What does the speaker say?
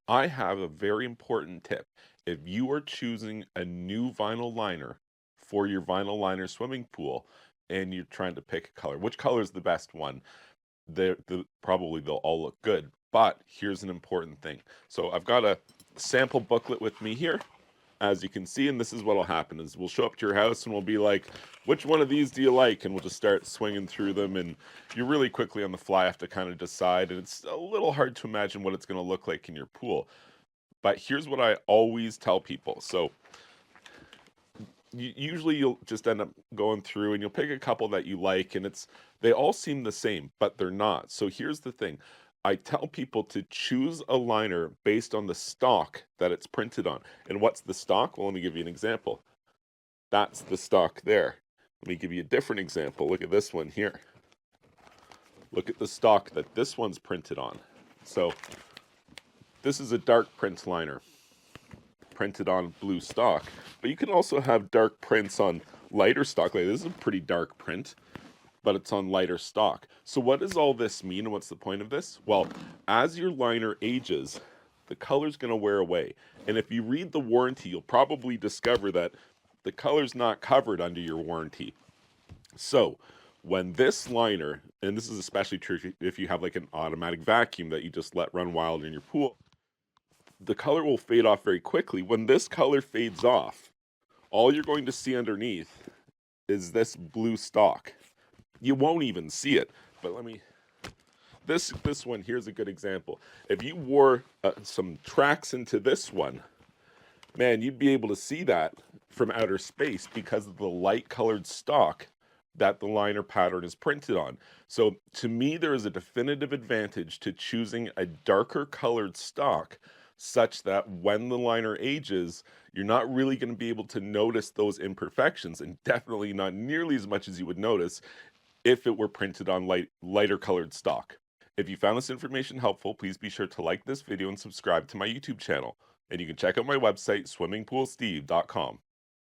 I have a very important tip. If you are choosing a new vinyl liner for your vinyl liner swimming pool and you're trying to pick a color, which color is the best one? Probably they'll all look good, but here's an important thing. So I've got a sample booklet with me here, as you can see, and this is what'll happen is we'll show up to your house and we'll be like, which one of these do you like? And we'll just start swinging through them, and you really quickly on the fly have to kind of decide, and it's a little hard to imagine what it's going to look like in your pool. But here's what I always tell people. So usually you'll just end up going through and you'll pick a couple that you like, and they all seem the same, but they're not. So here's the thing. I tell people to choose a liner based on the stock that it's printed on. And what's the stock? Well, let me give you an example. That's the stock there. Let me give you a different example. Look at this one here. Look at the stock that this one's printed on. So this is a dark print liner printed on blue stock, but you can also have dark prints on lighter stock. Like this is a pretty dark print, but it's on lighter stock. So what does all this mean and what's the point of this? Well, as your liner ages, the color's going to wear away. And if you read the warranty, you'll probably discover that the color's not covered under your warranty. So when this liner, and this is especially true if you have like an automatic vacuum that you just let run wild in your pool, the color will fade off very quickly. When this color fades off, all you're going to see underneath is this blue stock. You won't even see it. But this one here's a good example. If you wore some tracks into this one, man, you'd be able to see that from outer space because of the light colored stock that the liner pattern is printed on. So to me, there is a definitive advantage to choosing a darker colored stock such that when the liner ages, you're not really going to be able to notice those imperfections, and definitely not nearly as much as you would notice if it were printed on lighter colored stock. If you found this information helpful, please be sure to like this video and subscribe to my YouTube channel. And you can check out my website, swimmingpoolsteve.com.